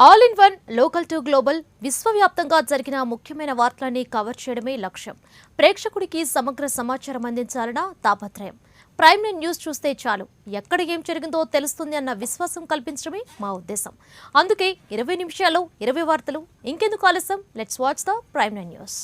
All in one local to global విశ్వవ్యాప్తంగా జరిగిన ముఖ్యమైన వార్తలన్నీ కవర్ చేయడమే లక్ష్యం. ప్రేక్షకుడికి సమగ్ర సమాచారం అందించాలన్న తాపత్రయం. ప్రైమ్ నైన్ న్యూస్ చూస్తే చాలు ఎక్కడ ఏం జరిగిందో తెలుస్తుంది అన్న విశ్వాసం కల్పించడమే మా ఉద్దేశం. అందుకే 20 నిమిషాల్లో 20 వార్తలు. ఇంకెందుకు ఆలస్యం, let's watch the prime nine news.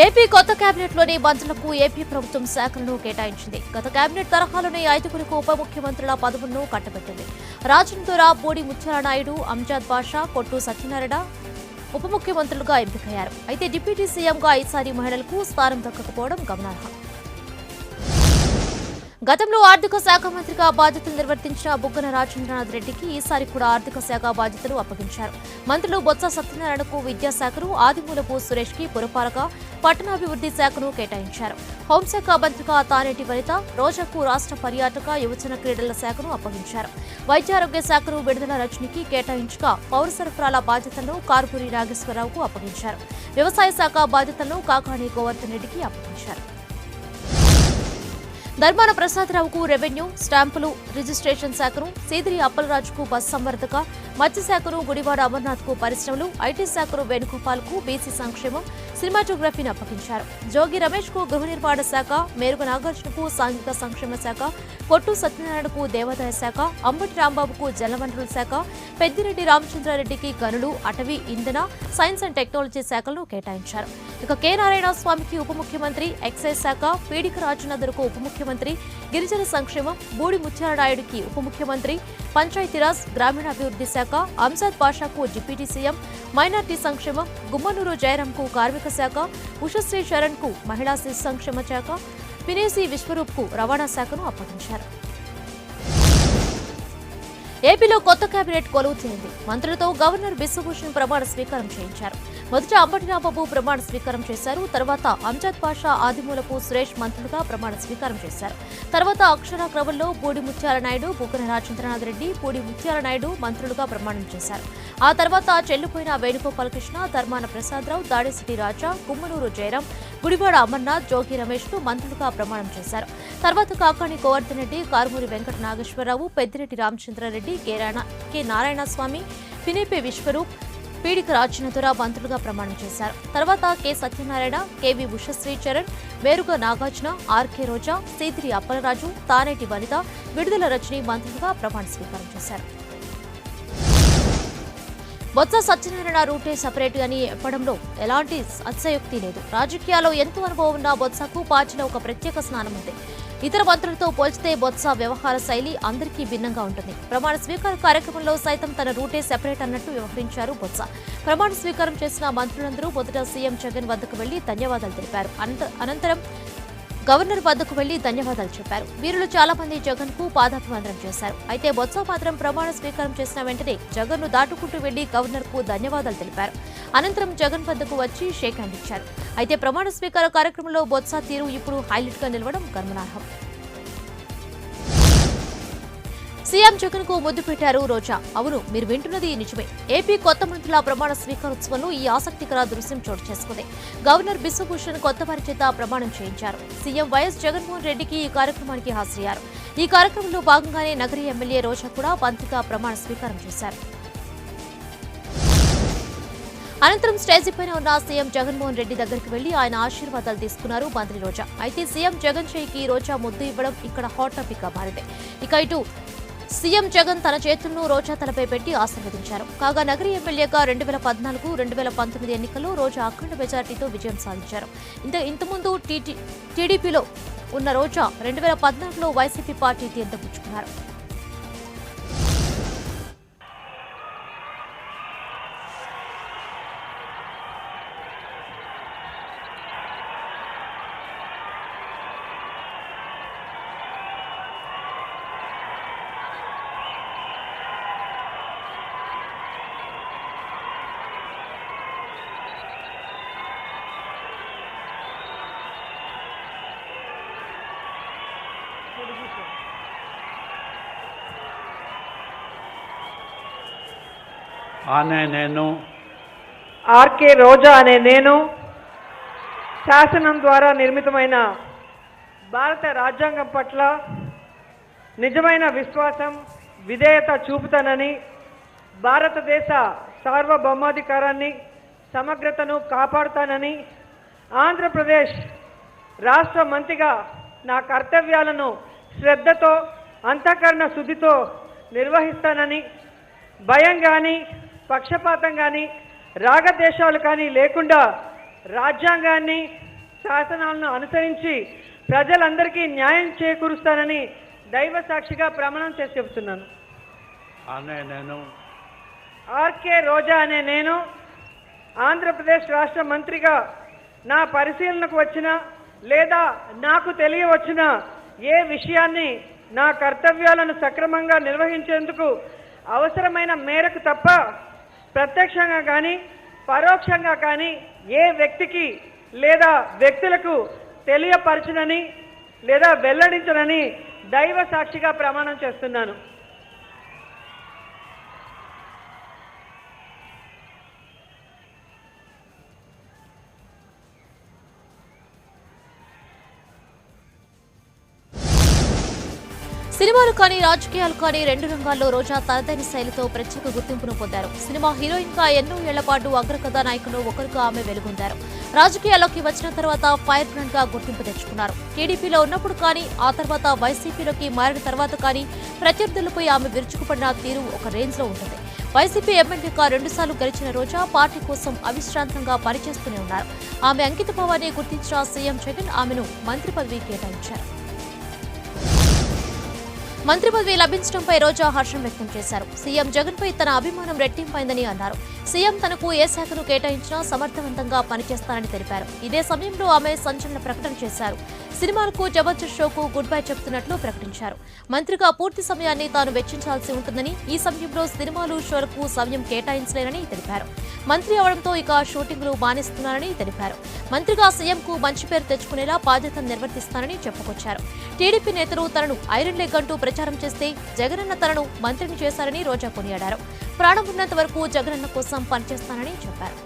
AP కొత్త కేబినెట్లోని మంత్రులకు ఏపీ ప్రభుత్వం శాఖలను కేటాయించింది. గత కేబినెట్ తరహాలోనే 5గురికి ఉప ముఖ్యమంత్రుల పదవులను కట్టబెట్టింది. రాజేంద్ర, బోడి ముత్యాల నాయుడు, అంజాద్ బాషా, కొట్టు సత్యనారాయణ ఉప ముఖ్యమంత్రులుగా ఎంపికయ్యారు. అయితే డిప్యూటీ సీఎంగా ఈసారి మహిళలకు స్థానం దక్కకపోవడం గమనార్హం. గతంలో ఆర్థిక శాఖ మంత్రిగా బాధ్యతలు నిర్వర్తించిన బుగ్గన రాజేంద్రనాథ్ రెడ్డికి ఈసారి కూడా ఆర్థిక శాఖ బాధ్యతలు అప్పగించారు. మంత్రులు బొత్స సత్యనారాయణకు విద్యాశాఖను, ఆదిమూలపు సురేష్ కి పురపాలక, పట్టణాభివృద్ధి శాఖను కేటాయించారు. హోంశాఖ మంత్రిగా తానేటి వనిత, రోజాకు రాష్ట్ర పర్యాటక, యువజన క్రీడల శాఖను అప్పగించారు. వైద్యారోగ్య శాఖను విడుదల రజనికి కేటాయించగా పౌర సరఫరాల బాధ్యతలను కారుపూరి నాగేశ్వరరావుకు అప్పగించారు. వ్యవసాయ శాఖ బాధ్యతలను కాకాణి గోవర్ధన్ రెడ్డికి అప్పగించారు. ధర్మాన ప్రసాదరావుకు రెవెన్యూ, స్టాంపులు, రిజిస్ట్రేషన్ శాఖను, సీదిరి అప్పలరాజుకు బస్ సంవర్ధక, మత్స్యశాఖను గుడివాడ అమర్నాథ్కు పరిశ్రమలు, ఐటీ శాఖను వేణుగోపాల్కు బీసీ సంక్షేమం, సినిమాటోగ్రఫీని అప్పగించారు. జోగి రమేష్కు గృహ నిర్మాణ శాఖ, మేరుగ నాగార్జునకు సాంఘిక సంక్షేమ శాఖ, కొట్టు సత్యనారాయణకు దేవాదాయ శాఖ, అంబటి రాంబాబుకు జలవనరుల శాఖ, పెద్దిరెడ్డి రామచంద్రారెడ్డికి గనులు, అటవీ, ఇంధన, సైన్స్ అండ్ టెక్నాలజీ శాఖలను కేటాయించారు. ఇక కె నారాయణ స్వామికి ఉప ముఖ్యమంత్రి, ఎక్సైజ్ శాఖ, పీడిక రాజనందరకు ఉప ముఖ్యమంత్రి, గిరిజన సంక్షేమం, బూడి ముత్యాల నాయుడికి ఉప ముఖ్యమంత్రి, పంచాయతీరాజ్, గ్రామీణాభివృద్ధి శాఖ, అంజాద్ బాషాకు డిప్యూటీ సీఎం, మైనార్టీ సంక్షేమం, గుమ్మనూరు జయరాంకు కార్మిక శాఖ, ఉషశ్రీ శరణ్కు మహిళా శిశు సంక్షేమ శాఖ, పినేసి విశ్వరూప్కు రవాణా శాఖను అప్పగించారు. ఏపీలో కొత్త కేబినెట్ కొలువు తీరింది. మంత్రులతో గవర్నర్ బిశ్వభూషణ్ ప్రమాణ స్వీకారం చేయించారు. మొదట అంబటి రాంబాబు ప్రమాణ స్వీకారం చేశారు. తర్వాత అంజాద్ బాషా, ఆదిమూలపు సురేష్ మంత్రులుగా ప్రమాణ స్వీకారం చేశారు. తర్వాత అక్షర క్రమంలో బూడి ముత్యాల నాయుడు, బుగ్గన రాజేంద్రనాథ్ రెడ్డి, బూడి ముత్యాల నాయుడు మంత్రులుగా ప్రమాణం చేశారు. ఆ తర్వాత చెల్లిపోయిన వేణుగోపాలకృష్ణ, ధర్మాన ప్రసాదరావు, దాడిసిటి రాజా, గుమ్మనూరు జయరాం, గుడివాడ అమర్నాథ్, జోగి రమేష్లు మంత్రులుగా ప్రమాణం చేశారు. తర్వాత కాకాణి గోవర్ధన్ రెడ్డి, కారుమూరి వెంకట నాగేశ్వరరావు, పెద్దిరెడ్డి రామచంద్రారెడ్డి, కె నారాయణ స్వామి, పినేపి విశ్వరూప్, పీడిక రాజనందర మంత్రులుగా ప్రమాణం చేశారు. తర్వాత కె సత్యనారాయణ, కెవి ఉషశ్రీ చరణ్, మేరుగ నాగార్జున, ఆర్కే రోజా, సీదిరి అప్పలరాజు, తానేటి వనిత, విడుదల రజని మంత్రులుగా ప్రమాణ స్వీకారం చేశారు. బొత్స సత్యనారాయణ రూటే సపరేట్ అని చెప్పడంలో ఎలాంటి అతిశయోక్తి లేదు. రాజకీయాల్లో ఎంతో అనుభవం ఉన్న బొత్సకు పార్టీలో ఒక ప్రత్యేక స్థానం ఉంది. ఇతర మంత్రులతో పోల్చితే బొత్స వ్యవహార శైలి అందరికీ భిన్నంగా ఉంటుంది. ప్రమాణ స్వీకార కార్యక్రమంలో సైతం తన రూటే సెపరేట్ అన్నట్టు వ్యవహరించారు బొత్స. ప్రమాణ స్వీకారం చేసిన మంత్రులందరూ మొదట సీఎం జగన్ వద్దకు వెళ్లి ధన్యవాదాలు తెలిపారు. అనంతరం గవర్నర్ వద్దకు వెళ్లి ధన్యవాదాలు చెప్పారు. వీరిలో చాలా మంది జగన్ కు పాదాభివందనం చేశారు. అయితే బొత్స మాత్రం ప్రమాణ స్వీకారం చేసిన వెంటనే జగన్ ను దాటుకుంటూ వెళ్లి గవర్నర్ కు ధన్యవాదాలు తెలిపారు. అనంతరం జగన్ వద్దకు వచ్చి షేక్ హ్యాండ్ ఇచ్చారు. అయితే ప్రమాణ స్వీకార కార్యక్రమంలో బొత్స తీరు ఇప్పుడు హైలైట్ గా నిలవడం గమనార్హం. సీఎం జగన్ కు ముద్దు పెట్టారు రోజా. అవును, మీరు వింటున్నది నిజమే. ఏపీ కొత్త మంత్రుల ప్రమాణ స్వీకారోత్సవంలో ఈ ఆసక్తికర దృశ్యం చోటు చేసుకుంది. గవర్నర్ బిశ్వభూషణ్ కొత్త వారి చేత ప్రమాణం చేయించారు. సీఎం వైఎస్ జగన్మోహన్ రెడ్డికి ఈ కార్యక్రమానికి హాజరయ్యారు. ఈ కార్యక్రమంలో భాగంగానే నగరి ఎమ్మెల్యే రోజా కూడా మంత్రిగా ప్రమాణ స్వీకారం చేశారు. అనంతరం స్టేజీపైన ఉన్న సీఎం జగన్మోహన్ రెడ్డి దగ్గరికి వెళ్లి ఆయన ఆశీర్వాదాలు తీసుకున్నారు మంత్రి రోజా. అయితే సీఎం జగన్ చేయికి రోజా ముద్దు ఇవ్వడం ఇక్కడ హాట్ టాపిక్ గా మారింది. ఇక ఇటు సీఎం జగన్ తన చేతులను రోజా తలపై పెట్టి ఆశీర్వదించారు. కాగా నగరి ఎమ్మెల్యేగా 2014, 2019 ఎన్నికల్లో రోజా అఖండ మెజార్టీతో విజయం సాధించారు. ఇంతకుముందు టీడీపీలో ఉన్న రోజా 2014లో వైసీపీ పార్టీ తీర్థం పుచ్చుకున్నారు. అనే నేను ఆర్కే రోజా అనే నేను శాసనం ద్వారా నిర్మితమైన భారత రాజ్యాంగం పట్ల నిజమైన విశ్వాసం, విధేయత చూపుతానని, భారతదేశ సార్వభౌమాధికారాన్ని సమగ్రతను కాపాడుతానని, ఆంధ్రప్రదేశ్ రాష్ట్ర మంత్రిగా నా కర్తవ్యాలను శ్రద్ధతో అంతఃకరణ శుద్ధితో నిర్వహిస్తానని, భయం కానీ పక్షపాతం కానీ రాగద్వేషాలు కానీ లేకుండా రాజ్యాంగాన్ని శాసనాలను అనుసరించి ప్రజలందరికీ న్యాయం చేకూరుస్తానని దైవ సాక్షిగా ప్రమాణం చేసి చెబుతున్నాను. ఆర్కే రోజా అనే నేను ఆంధ్రప్రదేశ్ రాష్ట్ర మంత్రిగా నా పరిశీలనకు వచ్చిన లేదా నాకు తెలియవచ్చిన ఏ విషయాన్ని నా కర్తవ్యాలను సక్రమంగా నిర్వహించేందుకు అవసరమైన మేరకు తప్ప ప్రత్యక్షంగా కానీ పరోక్షంగా కానీ ఏ వ్యక్తికి లేదా వ్యక్తులకు తెలియపరచనని లేదా వెల్లడించనని దైవ సాక్షిగా ప్రమాణం చేస్తున్నాను. సినిమాలు కానీ రాజకీయాలు కానీ రెండు రంగాల్లో రోజా తనదైన శైలితో ప్రత్యేక గుర్తింపును పొందారు. సినిమా హీరోయిన్ గా ఎన్నో ఏళ్ల పాటు అగ్రకథానాయకులు ఒకరుగా ఆమె వెలుగొందారు. రాజకీయాల్లోకి వచ్చిన తర్వాత ఫైర్ బ్రాండ్ గా గుర్తింపు తెచ్చుకున్నారు. టీడీపీలో ఉన్నప్పుడు కానీ ఆ తర్వాత వైసీపీలోకి మారిన తర్వాత కానీ ప్రత్యర్థులపై ఆమె విరుచుకుపడిన తీరు ఒక రేంజ్ లో ఉంటుంది. వైసీపీ ఎమ్మెల్యేగా 2 సార్లు గెలిచిన రోజా పార్టీ కోసం అవిశ్రాంతంగా పనిచేస్తూనే ఉన్నారు. ఆమె అంకిత భావాన్ని గుర్తించిన సీఎం జగన్ ఆమెను మంత్రి పదవి కేటాయించారు. మంత్రి పదవి లభించడంపై రోజా హర్షం వ్యక్తం చేశారు. సీఎం జగన్ పై తన అభిమానం రెట్టింపైందని అన్నారు. సీఎం తనకు ఏ శాఖను కేటాయించినా సమర్థవంతంగా పనిచేస్తానని తెలిపారు. ఇదే సమయంలో ఆమె సంచలన ప్రకటన చేశారు. సినిమాలకు జబర్దస్త్ షోకు గుడ్ బై చెప్తున్నట్లు ప్రకటించారు. మంత్రిగా పూర్తి సమయాన్ని తాను వెచ్చించాల్సి ఉంటుందని, ఈ సమయంలో సినిమాలు షోలకు సమయం కేటాయించలేనని తెలిపారు. మంత్రి అవడంతో ఇక షూటింగ్లు మానేస్తున్నారని తెలిపారు. మంత్రిగా సీఎంకు మంచి పేరు తెచ్చుకునేలా బాధ్యతను నిర్వర్తిస్తానని చెప్పుకొచ్చారు. టీడీపీ నేతలు తనను ఐరన్ లెగ్ అంటూ ప్రచారం చేస్తే జగనన్న తనను మంత్రిని చేశారని రోజా కొనియాడారు. ప్రాణం ఉన్నంత వరకు జగనన్న కోసం పనిచేస్తానని చెప్పారు.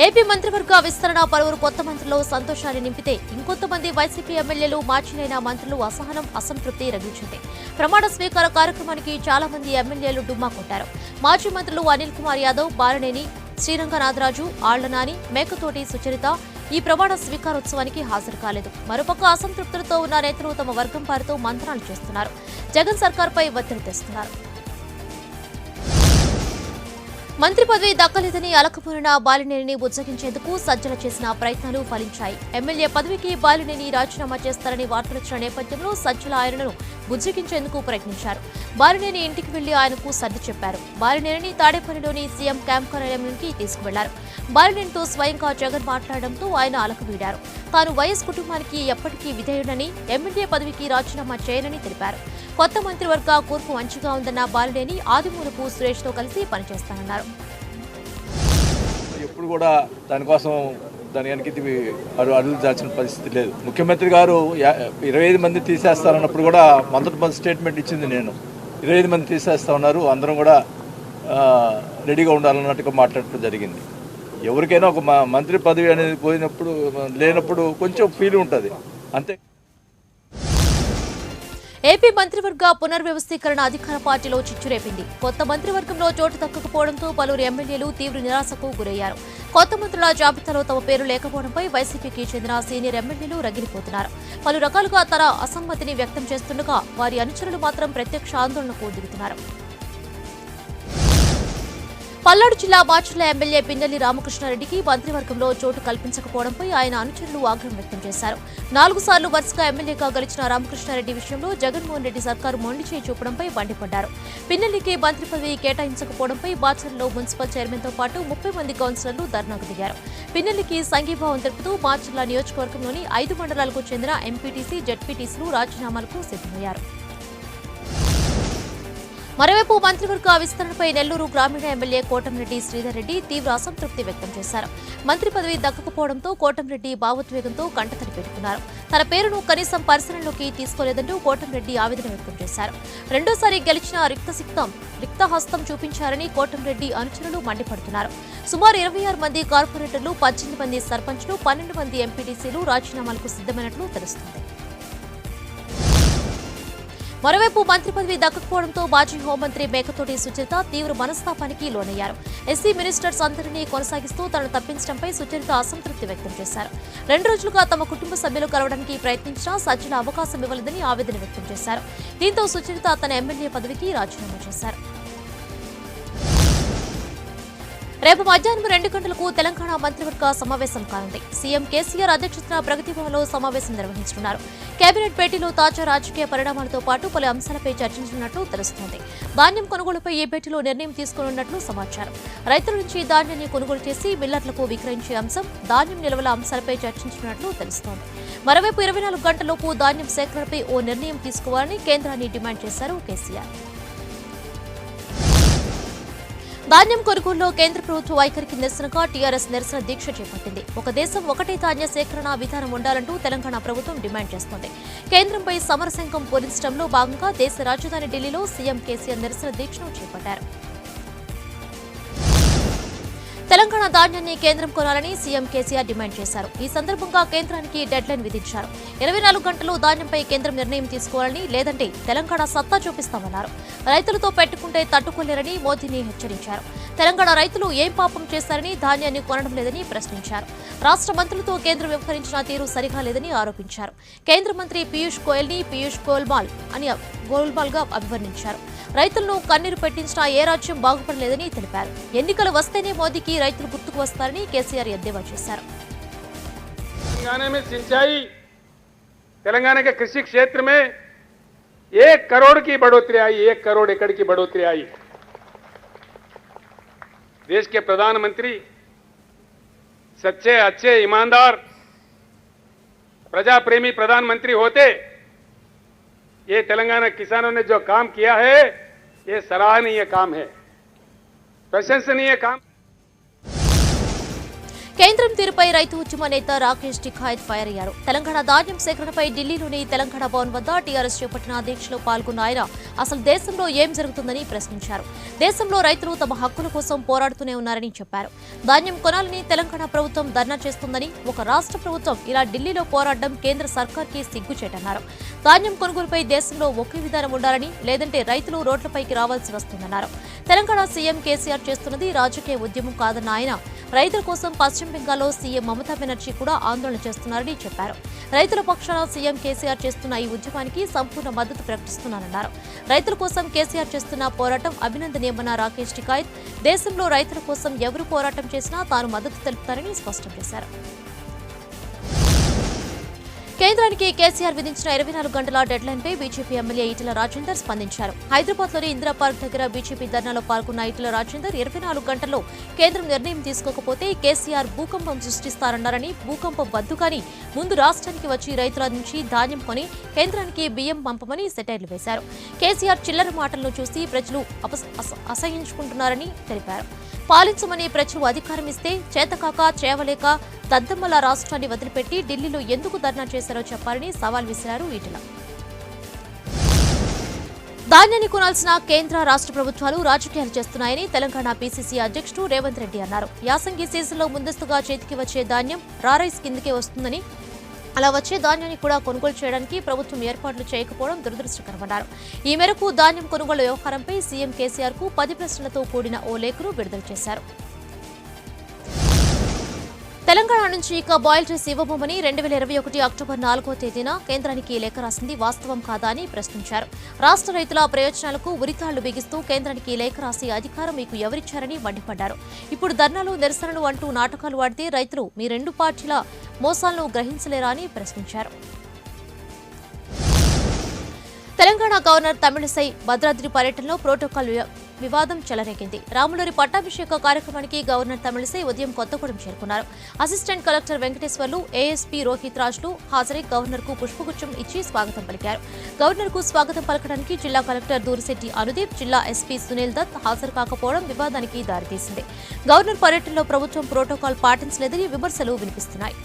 ఏపీ మంత్రివర్గ విస్తరణ పలువురు కొత్త మంత్రులు సంతోషాన్ని నింపితే ఇంకొంతమంది వైసీపీ ఎమ్మెల్యేలు మార్చిలైన మంత్రులు అసహనం అసంతృప్తి రగిల్చింది. ప్రమాణ స్వీకార కార్యక్రమానికి చాలా మంది ఎమ్మెల్యేలు డుమ్మా కొట్టారు. మాజీ మంత్రులు అనిల్ కుమార్ యాదవ్, బాలినేని శ్రీరంగనాథరాజు, ఆళ్లనాని, మేకతోటి సుచరిత ఈ ప్రమాణ స్వీకారోత్సవానికి హాజరు కాలేదు. మరోపక్క అసంతృప్తులతో ఉన్న నేతలు తమ వర్గం వారితో మంత్రాలు చేస్తున్నారు. జగన్ సర్కార్పై ఒత్తిడి తెస్తున్నారు. మంత్రి పదవి దక్కలేదని అలకపోయిన బాలినేనిని బుజ్జగించేందుకు సజ్జల చేసిన ప్రయత్నాలు ఫలించాయి. ఎమ్మెల్యే పదవికి బాలినేని రాజీనామా చేస్తారని వార్తలొచ్చిన నేపథ్యంలో సజ్జల ఆయనను బుజ్జగించేందుకు ప్రయత్నించారు. బాలినేని ఇంటికి వెళ్లి ఆయనకు సర్ది చెప్పారు. బాలినేనిని తాడేపల్లిలోని సీఎం క్యాంప్ కార్యాలయంలోకి తీసుకువెళ్లారు. బాలినేనితో స్వయంగా జగన్ మాట్లాడడంతో ఆయన అలకవీడారు. తాను వైఎస్ కుటుంబానికి ఎప్పటికీ విధేయుడని, ఎమ్మెల్యే పదవికి రాజీనామా చేయనని తెలిపారు. కొత్త మంత్రివర్గ కూర్పు మంచిగా ఉందన్న బాలినేని ఆదిమూలపు సురేష్తో కలిసి పనిచేస్తానన్నారు. ఎప్పుడు కూడా దానికోసం దాని వెనక్కి అడుగులు దాల్చిన పరిస్థితి లేదు. ముఖ్యమంత్రి గారు 25 మంది తీసేస్తారన్నప్పుడు కూడా మొదటి స్టేట్మెంట్ ఇచ్చింది నేను. 25 మంది తీసేస్తా ఉన్నారు, అందరం కూడా రెడీగా ఉండాలన్నట్టుగా మాట్లాడటం జరిగింది. ఎవరికైనా ఒక మంత్రి పదవి అనేది పోయినప్పుడు లేనప్పుడు కొంచెం ఫీల్ ఉంటుంది అంతే. ఏపీ మంత్రివర్గ పునర్వ్యవస్థీకరణ అధికార పార్టీలో చిచ్చురేపింది. కొత్త మంత్రివర్గంలో చోటు దక్కకపోవడంతో పలువురు ఎమ్మెల్యేలు తీవ్ర నిరాశకు గురయ్యారు. కొత్త మంత్రుల జాబితాలో తమ పేరు లేకపోవడంపై వైసీపీకి చెందిన సీనియర్ ఎమ్మెల్యేలు రగిలిపోతున్నారు. పలు రకాలుగా తన అసమ్మతిని వ్యక్తం చేస్తుండగా వారి అనుచరులు మాత్రం ప్రత్యక్ష ఆందోళనకు దిగుతున్నారు. పల్నాడు జిల్లా మాచర్ల ఎమ్మెల్యే పిన్నెల్లి రామకృష్ణారెడ్డికి మంత్రివర్గంలో చోటు కల్పించకపోవడంపై ఆయన అనుచరులు ఆగ్రహం వ్యక్తం చేశారు. 4 సార్లు వరుసగా ఎమ్మెల్యేగా గెలిచిన రామకృష్ణారెడ్డి విషయంలో జగన్మోహన్ రెడ్డి సర్కారు మొండి చేయి చూపడంపై మండిపడ్డారు. పిన్నెల్లికి మంత్రి పదవి కేటాయించకపోవడంపై మాచర్లలో మున్సిపల్ చైర్మన్తో పాటు 30 మంది కౌన్సిలర్లు ధర్నాకు దిగారు. పిన్నెల్లికి సంఘీభావం తెలుపుతూ మాచర్ల నియోజకవర్గంలోని 5 మండలాలకు చెందిన ఎంపీటీసీ, జెడ్పీటీసీలు రాజీనామాలకు సిద్ధమయ్యారు. మరోవైపు మంత్రివర్గ విస్తరణపై నెల్లూరు గ్రామీణ ఎమ్మెల్యే కోటంరెడ్డి శ్రీధర్ రెడ్డి తీవ్ర అసంతృప్తి వ్యక్తం చేశారు. మంత్రి పదవి దక్కకపోవడంతో కోటంరెడ్డి భావోద్వేగంతో కంటతడి పెట్టుకున్నారు. తన పేరును కనీసం పరిశీలనలోకి తీసుకోలేదంటూ కోటంరెడ్డి ఆవేదన వ్యక్తం చేశారు. రెండోసారి గెలిచిన రిక్తహస్తం చూపించారని కోటంరెడ్డి అనుచరులు మండిపడుతున్నారు. సుమారు 26 మంది కార్పొరేటర్లు, 18 మంది సర్పంచ్లు, 12 మంది ఎంపీటీసీలు రాజీనామాలకు సిద్ధమైనట్లు తెలుస్తోంది. మరోవైపు మంత్రి పదవి దక్కకపోవడంతో మాజీ హోంమంత్రి మేకతోటి సుచరిత తీవ్ర మనస్తాపానికి లోనయ్యారు. ఎస్సీ మినిస్టర్స్ అందరినీ కొనసాగిస్తూ తనను తప్పించడంపై సుచరిత అసంతృప్తి వ్యక్తం చేశారు. 2 రోజులుగా తమ కుటుంబ సభ్యులు కలవడానికి ప్రయత్నించినా సజ్జల అవకాశం ఇవ్వలేదని ఆవేదన వ్యక్తం చేశారు. దీంతో సుచరిత తన ఎమ్మెల్యే పదవికి రాజీనామా చేశారు. రేపు మధ్యాహ్నం 2 గంటలకు తెలంగాణ మంత్రివర్గ సమావేశం కానుంది. సీఎం కేసీఆర్ అధ్యక్షతన ప్రగతి భవన్లో సమావేశం నిర్వహించనున్నారు. కేబినెట్ భేటీలో తాజా రాజకీయ పరిణామాలతో పాటు పలు అంశాలపై చర్చించనున్నట్లు తెలుస్తోంది. ధాన్యం కొనుగోలుపై ఈ భేటీలో నిర్ణయం తీసుకోనున్నట్లు సమాచారం. రైతుల నుంచి ధాన్యాన్ని కొనుగోలు చేసి మిల్లర్లకు విక్రయించే అంశం, ధాన్యం నిల్వల అంశాలపై చర్చించనున్నట్లు తెలుస్తోంది. మరోవైపు 24 గంటల్లోపు ధాన్యం సేకరణపై ఓ నిర్ణయం తీసుకోవాలని కేంద్రాన్ని డిమాండ్ చేశారు కేసీఆర్. ధాన్యం కొనుగోలులో కేంద్ర ప్రభుత్వ వైఖరికి నిరసనగా టీఆర్ఎస్ నిరసన దీక్ష చేపట్టింది. ఒక దేశం ఒకటే ధాన్య సేకరణ విధానం ఉండాలంటూ తెలంగాణ ప్రభుత్వం డిమాండ్ చేస్తోంది. కేంద్రంపై సమరశంఖం పూరించడంలో భాగంగా దేశ రాజధాని ఢిల్లీలో సీఎం కేసీఆర్ నిరసన దీక్షను చేపట్టారు. తెలంగాణ ధాన్యాన్ని కేంద్రం కొనాలని సీఎం కేసీఆర్ డిమాండ్ చేశారు. ఈ సందర్భంగా కేంద్రానికి డెడ్ లైన్ విధించారు. 24 గంటల్లో ధాన్యంపై కేంద్రం నిర్ణయం తీసుకోవాలని, లేదంటే తెలంగాణ సత్తా చూపిస్తామన్నారు. రైతులతో పెట్టుకుంటే తట్టుకోలేరని మోదీని హెచ్చరించారు. తెలంగాణ రైతులు ఏం పాపం చేశారని ధాన్యాన్ని కొనడం లేదని ప్రశ్నించారు. రాష్ట్ర మంత్రులతో కేంద్రం వ్యవహరించిన తీరు సరిగా లేదని ఆరోపించారు. కేంద్ర మంత్రి పీయూష్ గోయల్ని పీయూష్ గోల్మాల్గా అభివర్ణించారు. రైతులను కన్నీరు పెట్టించిన ఏ రాజ్యం బాగుపడలేదని తెలిపారు. ఎన్నికలు వస్తేనే మోదీకి రైతులు గుర్తుకు వస్తారని కేసీఆర్ ఎద్దేవా చేశారు. तेलंगाना के कृषि क्षेत्र में 1 करोड़ की बढ़ोतरी आई, 1 करोड़ एकड़ की बढ़ोतरी आई। देश के प्रधानमंत्री सच्चे, अच्छे, ईमानदार, प्रजा प्रेमी प्रधानमंत्री होते, ये तेलंगाना किसानों ने जो काम किया है, ये सराहनीय काम है, प्रशंसनीय काम। కేంద్రం తీరుపై రైతు ఉద్యమ నేత రాకేష్ టికాయత్ ఫైర్ అయ్యారు. తెలంగాణ ధాన్యం సేకరణపై ఢిల్లీలోని తెలంగాణ భవన్ వద్ద టీఆర్ఎస్ చేపట్టిన దీక్షలో పాల్గొన్న ఆయన అసలు దేశంలో ఏం జరుగుతుందని ప్రశ్నించారు. దేశంలో రైతులు తమ హక్కుల కోసం పోరాడుతూనే ఉన్నారని చెప్పారు. ధాన్యం కొనాలని తెలంగాణ ప్రభుత్వం ధర్నా చేస్తుందని, ఒక రాష్ట్ర ప్రభుత్వం ఇలా ఢిల్లీలో పోరాడడం కేంద్ర సర్కార్కి సిగ్గుచేటన్నారు. ధాన్యం కొనుగోలుపై దేశంలో ఒకే విధానం ఉండాలని, లేదంటే రైతులు రోడ్లపైకి రావాల్సి వస్తుందన్నారు. తెలంగాణ సీఎం కేసీఆర్ చేస్తున్నది రాజకీయ ఉద్యమం కాదన్న ఆయన రైతుల కోసం పశ్చిమ బెంగాల్లో సీఎం మమతా బెనర్జీ కూడా ఆందోళన చేస్తున్నారని చెప్పారు. రైతుల పక్షాన సీఎం కేసీఆర్ చేస్తున్న ఈ ఉద్యమానికి సంపూర్ణ మద్దతు ప్రకటిస్తున్నారన్నారు. రైతుల కోసం కేసీఆర్ చేస్తున్న పోరాటం అభినందనీయమన్న రాకేష్ టికాయత్ దేశంలో రైతుల కోసం ఎవరు పోరాటం చేసినా తాను మద్దతు తెలుపుతారని స్పష్టం చేశారు. కేంద్రానికి కేసీఆర్ విధించిన 24 గంటల డెడ్ లైన్ పై బీజేపీ ఎమ్మెల్యే ఈటెల రాజేందర్ స్పందించారు. హైదరాబాద్లోని ఇందిరా పార్క్ దగ్గర బీజేపీ ధర్నాలో పాల్గొన్న ఈటెల రాజేందర్ 24 గంటల్లో కేంద్రం నిర్ణయం తీసుకోకపోతే కేసీఆర్ భూకంపం సృష్టిస్తారన్నారని, భూకంపం వద్దు కానీ ముందు రాష్ట్రానికి వచ్చి రైతుల నుంచి ధాన్యం కొని కేంద్రానికి బియ్యం పంపమని సెటైర్లు వేశారు. కేసీఆర్ చిల్లర మాటలను చూసి ప్రజలు అసహించుకుంటున్నారని తెలిపారు. పాలించమని ప్రజలు అధికారం ఇస్తే చేతకాక చేవలేక దద్దమ్మల రాష్ట్రాన్ని వదిలిపెట్టి ఢిల్లీలో ఎందుకు ధర్నా చేశారో చెప్పాలని సవాల్ విసిరారు ఈటెల. ధాన్యాన్ని కొనాల్సిన కేంద్ర రాష్ట్ర ప్రభుత్వాలు రాజకీయాలు చేస్తున్నాయని తెలంగాణ పీసీసీ అధ్యక్షుడు రేవంత్ రెడ్డి అన్నారు. యాసంగి సీజన్లో ముందస్తుగా చేతికి వచ్చే ధాన్యం రారైస్ కిందకే వస్తుందని, అలా వచ్చే ధాన్యాన్ని కూడా కొనుగోలు చేయడానికి ప్రభుత్వం ఏర్పాట్లు చేయకపోవడం దురదృష్టకరమన్నారు. ఈ మేరకు ధాన్యం కొనుగోలు వ్యవహారంపై సీఎం కేసీఆర్ కు 10 ప్రశ్నలతో కూడిన ఓ లేఖను విడుదల చేశారు. తెలంగాణ నుంచి ఇక బాయిల్ రైస్ ఇవ్వబోమని 2021 అక్టోబర్ 4వ తేదీన కేంద్రానికి లేఖ రాసింది వాస్తవం కాదా అని ప్రశ్నించారు. రాష్ట్ర రైతుల ప్రయోజనాలకు ఉరితాళ్లు బిగిస్తూ కేంద్రానికి లేఖ రాసే అధికారం మీకు ఎవరిచ్చారని మండిపడ్డారు. ఇప్పుడు ధర్నాలు, నిరసనలు అంటూ నాటకాలు ఆడితే రైతులు మీ 2 పార్టీల మోసాలను గ్రహించలేరా అని ప్రశ్నించారు. తెలంగాణ గవర్నర్ తమిళిసై భద్రాద్రి పర్యటనలో ప్రోటోకాల్ వివాదం చెలరేగింది. రాములూరి పట్టాభిషేక కార్యక్రమానికి గవర్నర్ తమిళిసై ఉదయం కొత్తగూడెం చేరుకున్నారు. Assistant collector Venkateswarlu, ASP Rohit రాజ్లు హాజరై గవర్నర్ కు పుష్పగుచ్చం ఇచ్చి స్వాగతం పలికారు. గవర్నర్ కు స్వాగతం పలకడానికి జిల్లా కలెక్టర్ దూరిశెట్టి అనుదీప్, జిల్లా ఎస్పీ సునీల్ దత్ హాజరు కాకపోవడం వివాదానికి దారితీసింది. గవర్నర్ పర్యటనలో ప్రభుత్వం ప్రోటోకాల్ పాటించలేదని విమర్శలు వినిపిస్తున్నాయి.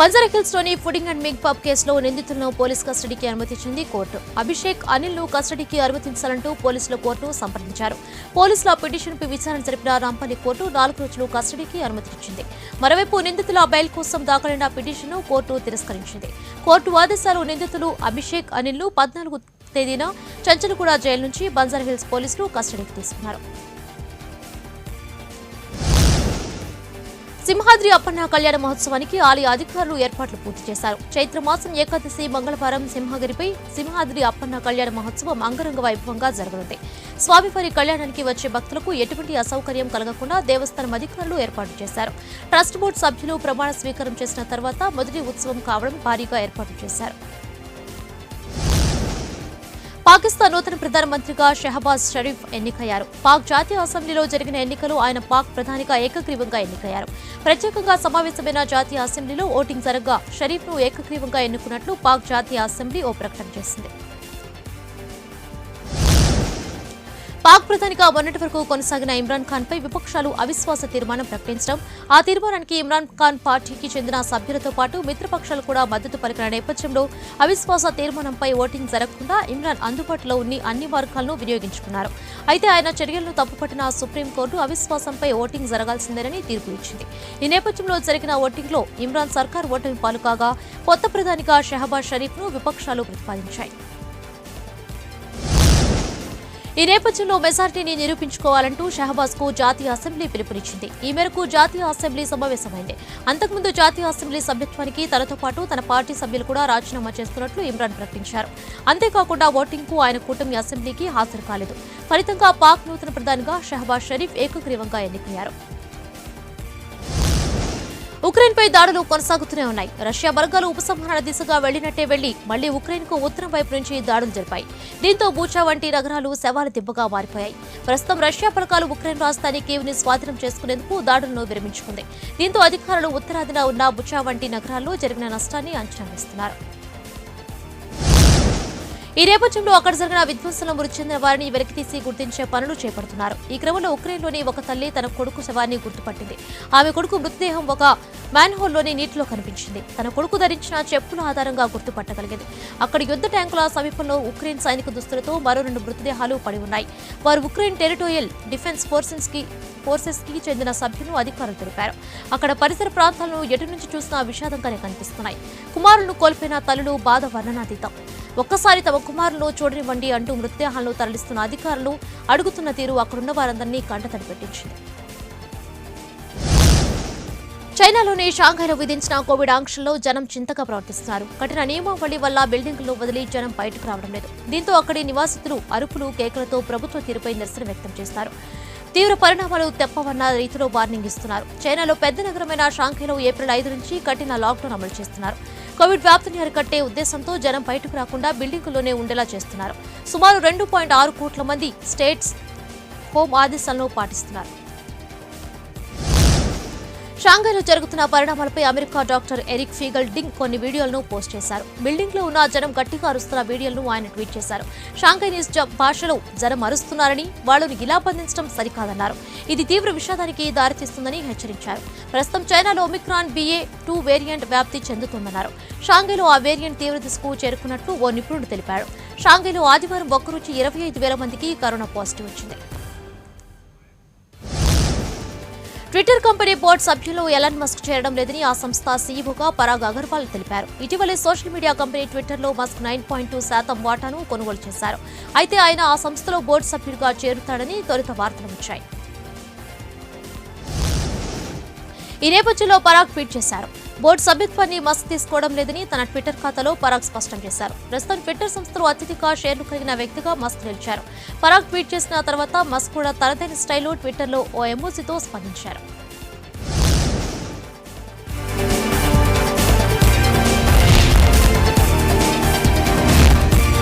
బంజారాహిల్స్లోని ఫుడింగ్ అండ్ మిగ్ పబ్ కేసులో నిందితులను పోలీస్ కస్టడీకి అనుమతించింది కోర్టు. అభిషేక్, అనిల్ను కస్టడీకి అనుమతించాలంటూ పోలీసులు కోర్టును సంప్రదించారు. పోలీసుల పిటిషన్పై విచారణ జరిపిన రాంపల్లి కోర్టు 4 రోజులు కస్టడీకి అనుమతించింది. మరోవైపు నిందితుల బెయిల్ కోసం దాఖలైన పిటిషన్ను కోర్టు తిరస్కరించింది. కోర్టు ఆదేశాలు నిందితులు అభిషేక్, అనిల్ను 14వ తేదీన చంచల్గూడ జైలు నుంచి బంజారాహిల్స్ పోలీసులు కస్టడీకి తీసుకున్నారు. సింహాద్రి అప్పన్న కళ్యాణ మహోత్సవానికి ఆలయ అధికారులు ఏర్పాట్లు పూర్తి చేశారు. చైత్రమాసం ఏకాదశి మంగళవారం సింహగిరిపై సింహాద్రి అప్పన్న కళ్యాణ మహోత్సవం అంగరంగ వైభవంగా జరగనుంది. స్వామివారి కళ్యాణానికి వచ్చే భక్తులకు ఎటువంటి అసౌకర్యం కలగకుండా దేవస్థానం అధికారులు ఏర్పాటు చేశారు. ట్రస్ట్ బోర్డు సభ్యులు ప్రమాణ స్వీకారం చేసిన తర్వాత మొదటి ఉత్సవం కావడం భారీగా ఏర్పాటు చేశారు. పాకిస్తాన్ నూతన ప్రధానమంత్రిగా షహబాజ్ షరీఫ్ ఎన్నికయ్యారు. పాక్ జాతీయ అసెంబ్లీలో జరిగిన ఎన్నికలు ఆయన పాక్ ప్రధానిగా ఏకగ్రీవంగా ఎన్నికయ్యారు. ప్రత్యేకంగా సమావేశమైన జాతీయ అసెంబ్లీలో ఓటింగ్ జరగగా షరీఫ్ను ఏకగ్రీవంగా ఎన్నుకున్నట్లు పాక్ జాతీయ అసెంబ్లీ ఓ ప్రకటన చేసింది. పాక్ ప్రధానిగా మొన్నటి వరకు కొనసాగిన ఇమ్రాన్ ఖాన్ పై విపక్షాలు అవిశ్వాస తీర్మానం ప్రకటించడం, ఆ తీర్మానానికి ఇమ్రాన్ ఖాన్ పార్టీకి చెందిన సభ్యులతో పాటు మిత్రపక్షాలు కూడా మద్దతు పలికిన నేపథ్యంలో అవిశ్వాస తీర్మానంపై ఓటింగ్ జరగకుండా ఇమ్రాన్ అందుబాటులో ఉన్న అన్ని మార్గాలను వినియోగించుకున్నారు. అయితే ఆయన చర్యలను తప్పుపట్టిన సుప్రీంకోర్టు అవిశ్వాసంపై ఓటింగ్ జరగాల్సిందేనని తీర్పు ఇచ్చింది. ఈ నేపథ్యంలో జరిగిన ఓటింగ్లో ఇమ్రాన్ సర్కార్ ఓటమి పాలుకాగా కొత్త ప్రధానిగా షహబాజ్ షరీఫ్ను విపక్షాలు ప్రతిపాదించాయి. ఈ నేపథ్యంలో మెజార్టీని నిరూపించుకోవాలంటూ షహబాజ్ కు జాతీయ అసెంబ్లీ పిలుపునిచ్చింది. ఈ మేరకు జాతీయ అసెంబ్లీ సమావేశమైంది. అంతకుముందు జాతీయ అసెంబ్లీ సభ్యత్వానికి తనతో పాటు తన పార్టీ సభ్యులు కూడా రాజీనామా చేస్తున్నట్లు ఇమ్రాన్ ప్రకటించారు. అంతేకాకుండా ఓటింగ్ కు ఆయన కూటమి అసెంబ్లీకి హాజరు కాలేదు. ఫలితంగా పాక్ నూతన ప్రధానిగా షహబాజ్ షరీఫ్ ఏకగ్రీవంగా ఎన్నికయ్యారు. ఉక్రెయిన్పై దాడులు కొనసాగుతూనే ఉన్నాయి. రష్యా బలగాలు ఉపసంహరణ దిశగా వెళ్లినట్టే వెళ్లి మళ్లీ ఉక్రెయిన్కు ఉత్తరం వైపు నుంచి దాడులు జరిపాయి. దీంతో బూచా వంటి నగరాలు శవాల దిబ్బగా మారిపోయాయి. ప్రస్తుతం రష్యా బలగాలు ఉక్రెయిన్ రాజధాని కీవ్ని స్వాధీనం చేసుకునేందుకు దాడులను విరమించుకుంది. దీంతో అధికారులు ఉత్తరాదిన ఉన్న బుచా వంటి నగరాల్లో జరిగిన నష్టాన్ని అంచనా వేస్తున్నారు. ఈ నేపథ్యంలో అక్కడ జరిగిన విధ్వంసంలో మృతి చెందిన వారిని వెలికితీసి గుర్తించే పనులు చేపడుతున్నారు. ఈ క్రమంలో ఉక్రెయిన్లోని ఒక తల్లి తన కొడుకు శవాన్ని గుర్తుపట్టింది. ఆమె కొడుకు మృతదేహం ఒక మ్యాన్హోల్లోని నీటిలో కనిపించింది. తన కొడుకు ధరించిన చెప్పుల ఆధారంగా గుర్తుపట్టగలిగింది. అక్కడ యుద్ధ ట్యాంకుల సమీపంలో ఉక్రెయిన్ సైనిక దుస్తులతో మరో 2 మృతదేహాలు పడి ఉన్నాయి. వారు ఉక్రెయిన్ టెరిటోరియల్ డిఫెన్స్ ఫోర్సెస్ కి చెందిన సభ్యులు అధికారులు తెలిపారు. అక్కడ పరిసర ప్రాంతాలను ఎటు నుంచి చూసినా విషాదంగానే కనిపిస్తున్నాయి. కుమారులను కోల్పోయిన తల్లులు బాధ వర్ణనాతీతం. ఒక్కసారి తమ కుమారులను చూడనివ్వండి అంటూ మృతదేహాలను తరలిస్తున్న అధికారులు అడుగుతున్న తీరు అక్కడున్న వారందరినీ కంటతడి పెట్టించింది. చైనాలోని షాంఘైలో విధించిన కోవిడ్ ఆంక్షల్లో జనం చింతగా ప్రవర్తిస్తున్నారు. కఠిన నియమావళి వల్ల బిల్డింగులను వదిలి జనం బయటకు రావడం లేదు. దీంతో అక్కడి నివాసితులు అరుపులు, కేకలతో ప్రభుత్వ తీరుపై నిరసన వ్యక్తం చేస్తారు. తీవ్ర పరిణామాలు తెప్పవన్న రీతిలో వార్నింగ్ ఇస్తున్నారు. చైనాలో పెద్ద నగరమైన షాంఘైలో ఏప్రిల్ 5 నుంచి కఠిన లాక్డౌన్ అమలు చేస్తున్నారు. కోవిడ్ వ్యాప్తిని అరికట్టే ఉద్దేశంతో జనం బయటకు రాకుండా బిల్డింగుల్లోనే ఉండేలా చేస్తున్నారు. సుమారు 2.6 కోట్ల మంది స్టేట్స్ హోమ్ ఆదేశాలను పాటిస్తున్నారు. షాంఘైలో జరుగుతున్న పరిణామాలపై అమెరికా డాక్టర్ ఎరిక్ ఫీగల్ డింగ్ కొన్ని వీడియోలను పోస్ట్ చేశారు. బిల్డింగ్ లో ఉన్న జనం గట్టిగా అరుస్తున్న వీడియోలను ఆయన ట్వీట్ చేశారు. షాంఘైనీస్ భాషలో జనం అరుస్తున్నారని, వాళ్లను ఇలా బంధించడం సరికాదన్నారు. ఇది తీవ్ర విషాదానికి దారితీస్తుందని హెచ్చరించారు. ప్రస్తుతం చైనాలో ఒమిక్రాన్ BA.2 వేరియంట్ వ్యాప్తి చెందుతుందన్నారు. షాంఘైలో ఆ వేరియంట్ తీవ్ర దిశకు చేరుకున్నట్లు ఓ నిపుణుడు తెలిపారు. షాంఘైలో ఆదివారం ఒక్కరోజు 25,000 మందికి కరోనా పాజిటివ్ వచ్చింది. ట్విట్టర్ కంపెనీ బోర్డు సభ్యులు ఎలాన్ మస్క్ చేరడం లేదని ఆ సంస్థ సీఈఓగా పరాగ్ అగర్వాల్ తెలిపారు. ఇటీవలే సోషల్ మీడియా కంపెనీ ట్విట్టర్లో మస్క్ 9.2% వాటాను కొనుగోలు చేశారు. అయితే ఆయన ఆ సంస్థలో బోర్డు సభ్యుడిగా చేరుతాడని తొలుత వార్తలు వచ్చాయి. ఈ నేపథ్యంలో పరాగ్ ట్వీట్ చేశారు. బోర్డు సభ్యత్వాన్ని మస్క్ తీసుకోవడం లేదని తన ట్విట్టర్ ఖాతాలో పరాగ్ స్పష్టం చేశారు. ప్రస్తుతం ట్విట్టర్ సంస్థలో అత్యధిక షేర్లు కలిగిన వ్యక్తిగా మస్క్ నిలిచారు. పరాగ్ ట్వీట్ చేసిన తర్వాత మస్క్ కూడా తనదైన స్టైల్లో ట్విట్టర్లో ఓ ఎమోజీతో స్పందించారు.